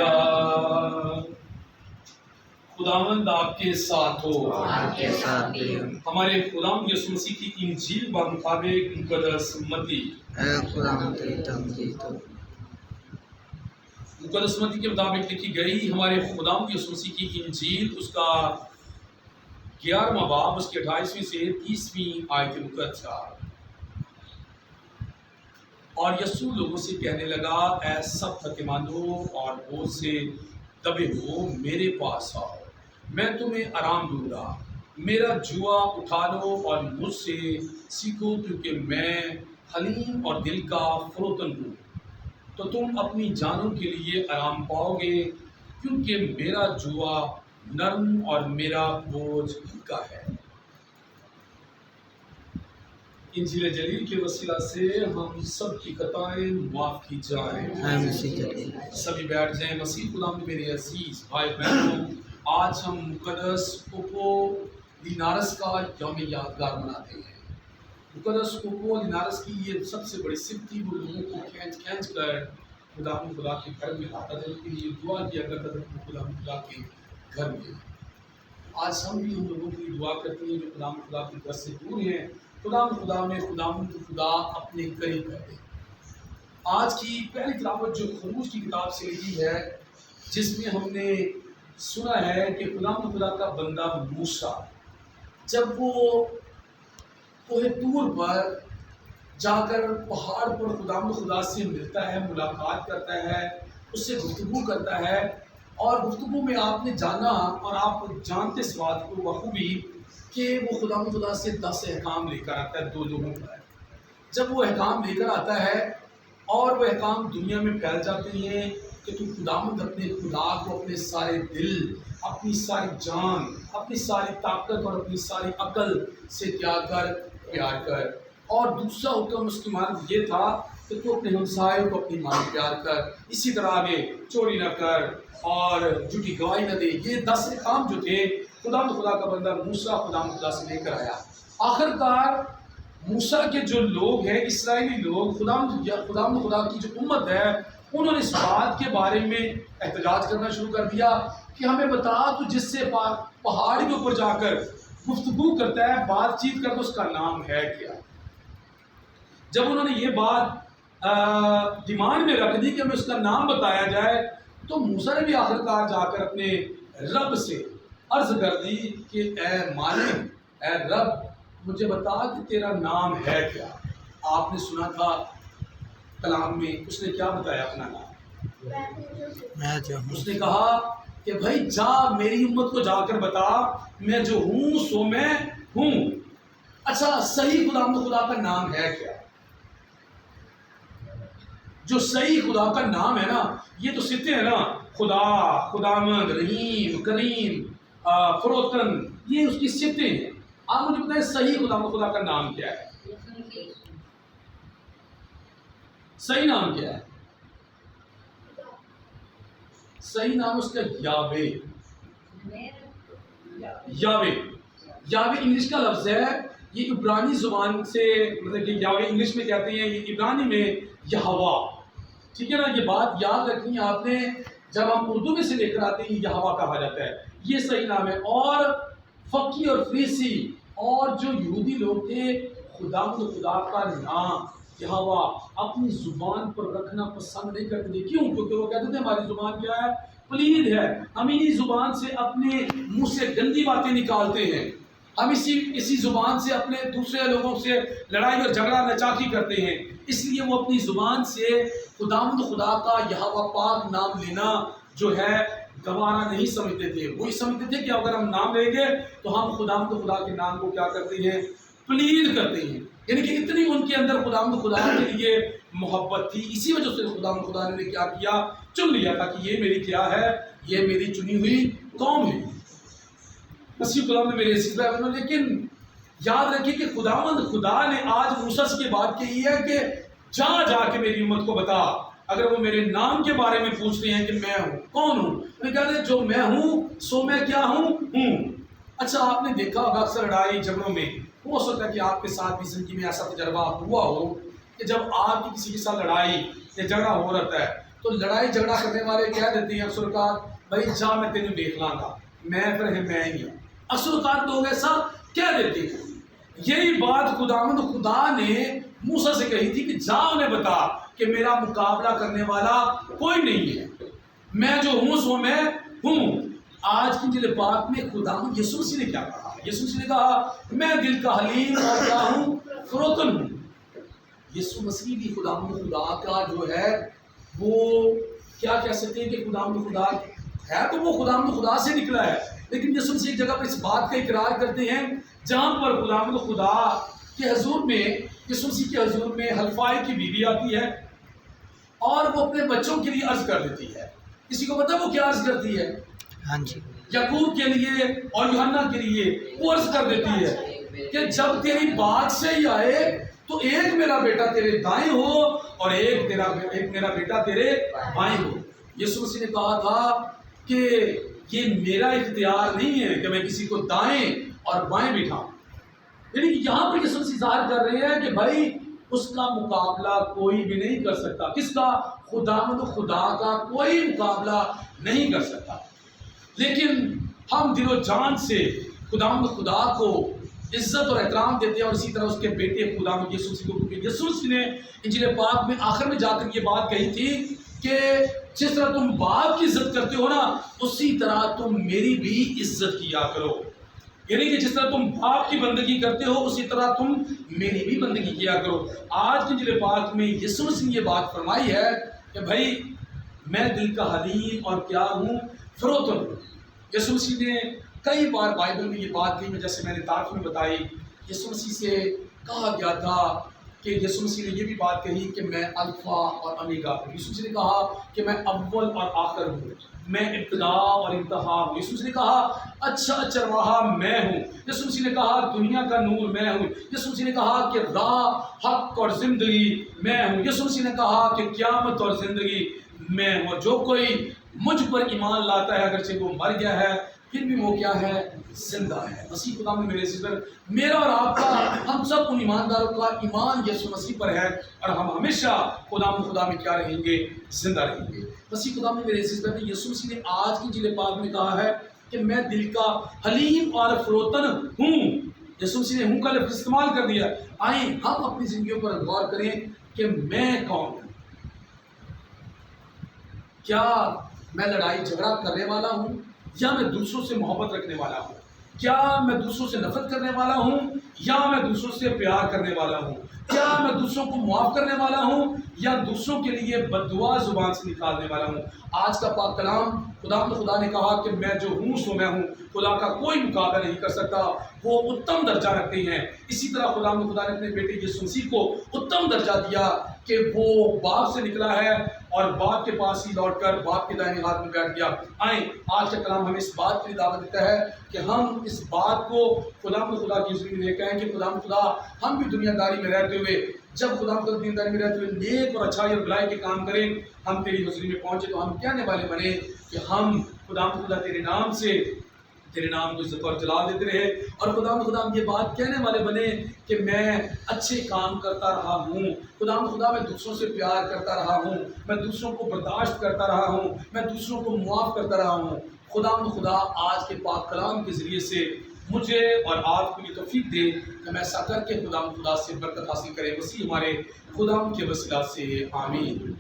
Hallelujah. خداوند آپ کے ساتھ ہو۔ آپ کے ساتھ بھی ہوں۔ ہمارے خداوند یسوع مسیح کی انجیل بمطابق مقدس متی، اے خداوند تیری تمجید ہو۔ مقدس متی کے مطابق لکھی گئی ہمارے خداوند یسوع مسیح کی انجیل، اس کا 11واں باب، اس کی 28ویں سے 30ویں آیت مقدسہ۔ اور یسوع لوگوں سے کہنے لگا، اے سب تھکے ماندو اور بوجھ سے دبے ہو، میرے پاس آؤ، میں تمہیں آرام دوں گا۔ میرا جوا اٹھا لو اور مجھ سے سیکھو، کیونکہ میں حلیم اور دل کا فروتن ہوں، تو تم اپنی جانوں کے لیے آرام پاؤ گے، کیونکہ میرا جوا نرم اور میرا بوجھ ہلکا ہے۔ انجیل جلیل کے وسیلہ سے ہم سب کی خطائیں معاف کی جائیں۔ اے مسیح جلیل۔ سبھی بیٹھ جائیں۔ مسیح غلام میرے عزیز بھائی بہنوں، آج ہم مقدس اپولینارس کا یوم یادگار مناتے ہیں۔ مقدس اپولینارس کی یہ سب سے بڑی صفت تھی، وہ لوگوں کو کھینچ کر خدا کے گھر میں لاتا تھا، لیکن یہ دعا کیا کرتا تھا خدا کے گھر میں۔ آج ہم بھی ان لوگوں کے لیے دعا کرتے ہیں جو خدا کے گھر سے دور ہیں، خدا میں خدا اپنے قریب کر دے۔ آج کی پہلی تلاوت جو خروج کی کتاب سے لکھی ہے، جس میں ہم نے سنا ہے کہ خدا کا بندہ موسیٰ جب وہ کوہ طور پر جا کر پہاڑ پر خدا سے ملتا ہے، ملاقات کرتا ہے، اس سے گفتگو کرتا ہے، اور گفتگو میں آپ نے جانا اور آپ جانتے اس بات کو بخوبی کہ وہ خدا سے 10 احکام لے کر آتا ہے 2 لوگوں پر۔ جب وہ احکام لے کر آتا ہے اور وہ احکام دنیا میں پھیل جاتے ہیں کہ تو خداوند اپنے خدا کو اپنے سارے دل، اپنی ساری جان، اپنی ساری طاقت اور اپنی ساری عقل سے پیار کر۔ اور دوسرا حکم اس کی مانند یہ تھا کہ تو اپنے ہمسایوں کو اپنی مانند پیار کر، اسی طرح آگے چوری نہ کر اور جھوٹی گواہی نہ دے۔ یہ 10 احکام جو تھے خدا کا بندہ موسیٰ خدا سے لے کر آیا۔ آخر کار موسیٰ کے جو لوگ ہیں، اسرائیلی لوگ، خدا کی جو امت ہے، انہوں نے اس بات کے بارے میں احتجاج کرنا شروع کر دیا کہ ہمیں بتا، تو جس سے پہاڑ کے اوپر جا کر گفتگو کرتا ہے، بات چیت کرتا ہے، اس کا نام ہے کیا؟ جب انہوں نے یہ بات ڈیمانڈ میں رکھ دی کہ ہمیں اس کا نام بتایا جائے، تو موسیٰ نے بھی آخر کار جا کر اپنے رب سے عرض کر دی کہ اے مالک، اے رب، مجھے بتا کہ تیرا نام ہے کیا؟ آپ نے سنا تھا کلام میں اس نے کیا بتایا اپنا نام؟ اس نے کہا کہ بھائی جا میری امت کو جا کر بتا، میں جو ہوں سو میں ہوں۔ اچھا، صحیح خدا کا نام ہے کیا؟ جو صحیح خدا کا نام ہے نا، یہ تو صفتیں ہیں نا، خداوند، رحیم، کریم، فروتن، یہ اس کی صفتیں ہیں۔ آپ مجھے بتائیں صحیح خدا کا نام کیا ہے؟ صحیح نام کیا ہے؟ صحیح نام اس کا یاوے انگلش کا لفظ ہے۔ یہ عبرانی زبان سے، مطلب کہ یاوے انگلش میں کہتے ہیں، یہ عبرانی میں یہوا، ٹھیک ہے نا؟ یہ بات یاد رکھنی ہے آپ نے، جب ہم اردو میں سے لے کر آتے ہیں یہوا کہا جاتا ہے، یہ صحیح نام ہے۔ اور فقی اور فریسی اور جو یہودی لوگ تھے، خدا کا نام یہوا اپنی زبان پر رکھنا پسند نہیں کرتے تھے۔ کیوں؟ کیونکہ وہ کہتے تھے ہماری زبان کیا ہے؟ پلید ہے، ہم انہی زبان سے اپنے منہ سے گندی باتیں نکالتے ہیں، ہم اسی زبان سے اپنے دوسرے لوگوں سے لڑائی اور جھگڑا نچاکی کرتے ہیں۔ اس لیے وہ اپنی زبان سے خدا کا یہوا پاک نام لینا جو ہے گوارا نہیں سمجھتے تھے۔ وہی سمجھتے تھے کہ اگر ہم نام لیں گے تو ہم خدا کے نام کو کیا کرتے ہیں؟ پلید کرتے ہیں۔ یعنی کہ اتنی ان کے اندر خدا کے لیے محبت تھی، اسی وجہ سے خدا نے کیا کیا؟ چن لیا تھا کہ یہ میری کیا ہے؟ یہ میری چنی ہوئی قوم ہے۔ مسیح کلام نے میرے عزیز بھائیوں، لیکن یاد رکھیے کہ خدا نے آج موسیٰ سے بات کہی ہے کہ جا کے میری امت کو بتا۔ اگر وہ میرے نام کے بارے میں پوچھتے ہیں کہ میں ہوں، کون ہوں، میں کہتے ہیں جو میں ہوں سو میں کیا ہوں۔ اچھا، آپ نے دیکھا ہوگا اکثر لڑائی جھگڑوں میں ہو سکتا ہے کہ آپ کے ساتھ بھی زندگی میں ایسا تجربہ ہوا ہو کہ جب آپ کی کسی کے ساتھ لڑائی یا جھگڑا ہو رہتا ہے تو لڑائی جھگڑا کرنے والے کہہ دیتے ہیں اکثر اوقات بھائی جا میں تینوں دیکھ لاں گا، میں پھر میں ہی ہوں، اکثر اوقات لوگ ایسا کہہ دیتے ہیں۔ یہی بات خداوند خدا نے موسیٰ سے کہی تھی کہ جا انہیں بتا کہ میرا مقابلہ کرنے والا کوئی نہیں ہے، میں جو ہوں سو میں ہوں۔ آج کی انجیل پاک میں خداوند یسوع مسیح نے کیا کہا؟ یسوع مسیح نے کہا میں دل کا حلیم اور کیا ہوں؟ فروتن ہوں۔ یسوع مسیح بھی خداوند خدا کا جو ہے وہ کیا کہہ سکتے ہیں کہ خداوند خدا ہے، تو وہ خداوند خدا سے نکلا ہے، لیکن یسوع مسیح ایک جگہ پر اس بات کا اقرار کرتے ہیں جہاں پر خداوند خدا کے حضور میں، یسوع مسیح کے حضور میں حلفائی کی بیوی آتی ہے اور وہ اپنے بچوں کے لیے عرض کر دیتی ہے۔ کسی کو پتہ وہ کیا عرض کرتی ہے؟ ہاں جی، یعقوب کے لیے اور یوحنا کے لیے وہ عرض کر دیتی ہے کہ جب تیری بات سے ہی آئے تو ایک میرا بیٹا تیرے دائیں ہو اور ایک میرا بیٹا تیرے بائیں ہو۔ یسوع مسیح نے کہا تھا کہ یہ میرا اختیار نہیں ہے کہ میں کسی کو دائیں اور بائیں بٹھاؤں، یعنی یہاں پر یسوع مسیح ظاہر کر رہے ہیں کہ بھائی اس کا مقابلہ کوئی بھی نہیں کر سکتا۔ کس کا؟ خداوند خدا کا کوئی مقابلہ نہیں کر سکتا۔ لیکن ہم دل و جان سے خداوند خدا کو عزت اور احترام دیتے ہیں، اور اسی طرح اس کے بیٹے خداوند یسوع مسیح کو، کیونکہ یسوع مسیح نے انجیل پاک میں آخر میں جا کر یہ بات کہی تھی کہ جس طرح تم باپ کی عزت کرتے ہو نا، اسی طرح تم میری بھی عزت کیا کرو۔ یعنی کہ جس طرح تم باپ کی بندگی کرتے ہو اسی طرح تم میری بھی بندگی کیا کرو۔ آج کے انجیل پاک میں یسوع مسیح نے یہ بات فرمائی ہے کہ بھائی میں دل کا حلیم اور کیا ہوں؟ فروتن ہوں۔ یسوع مسیح نے کئی بار بائبل میں یہ بات کہی، جیسے میں نے تعارف میں بتائی، یسوع مسیح سے کہا گیا تھا کہ یسوع مسیح نے یہ بھی بات کہی کہ میں الفا اور اومیگا ہوں۔ یسوع مسیح نے کہا کہ میں اول اور آخر ہوں، میں ابتدا اور انتہا ہوں۔ یسوع مسیح نے کہا اچھا چرواہا میں ہوں۔ یسوع مسیح نے کہا دنیا کا نور میں ہوں۔ یسوع مسیح نے کہا کہ راہ، حق اور زندگی میں ہوں۔ یسوع مسیح نے کہا کہ قیامت اور زندگی میں ہوں، اور جو کوئی مجھ پر ایمان لاتا ہے اگرچہ وہ مر گیا ہے پھر بھی وہ کیا ہے؟ زندہ ہے۔ مسیح خدا میں میرے عزیز، میرا اور آپ کا، ہم سب ان ایمانداروں کا ایمان یسوع مسیح پر ہے، اور ہم ہمیشہ خدا میں کیا رہیں گے؟ زندہ رہیں گے۔ مسیح خدا میں میرے عزیز، یسوع مسیح نے آج کی انجیل پاک میں کہا ہے کہ میں دل کا حلیم اور فروتن ہوں۔ یسوع مسیح نے ہوں کا لفظ استعمال کر دیا۔ آئیں ہم اپنی زندگیوں پر غور کریں کہ میں کون ہوں۔ کیا میں لڑائی جھگڑا کرنے والا ہوں، یا میں دوسروں سے محبت رکھنے والا ہوں؟ کیا میں دوسروں سے نفرت کرنے والا ہوں، یا میں دوسروں سے پیار کرنے والا ہوں؟ کیا میں دوسروں کو معاف کرنے والا ہوں، یا دوسروں کے لیے بددعا زبان سے نکالنے والا ہوں؟ آج کا پاک کلام خدا نے کہا کہ میں جو ہوں سو میں ہوں، خدا کا کوئی مقابلہ نہیں کر سکتا، وہ اتم درجہ رکھتے ہیں۔ اسی طرح خدا نے اپنے بیٹے یسوع مسیح کو اتم درجہ دیا کہ وہ باپ سے نکلا ہے اور باپ کے پاس ہی لوٹ کر باپ کے دائیں ہاتھ میں بیٹھ گیا۔ آئیں آج کا کلام ہمیں اس بات کی دعوت دیتا ہے کہ ہم اس بات کو خدا کی حضوری میں لے کے آئیں کہ خدا ہم بھی دنیا داری میں رہتے ہوئے، جب خدا دنیا داری میں رہتے ہوئے نیک اور اچھائی اور بھلائی کے کام کریں، ہم تیری حضوری میں پہنچے تو ہم کہنے والے بنے کہ ہم خدا تیرے نام سے تیرے نام کو عزت اور جلال دیتے رہے، اور خدا ہم یہ بات کہنے والے بنے کہ میں اچھے کام کرتا رہا ہوں، خدا میں دوسروں سے پیار کرتا رہا ہوں، میں دوسروں کو برداشت کرتا رہا ہوں، میں دوسروں کو معاف کرتا رہا ہوں۔ خدا آج کے پاک کلام کے ذریعے سے مجھے اور آپ کو یہ توفیق دے کہ میں ایسا کر کے خدا سے برکت حاصل کریں۔ مسیح ہمارے خدا کے وسیلہ سے آمین۔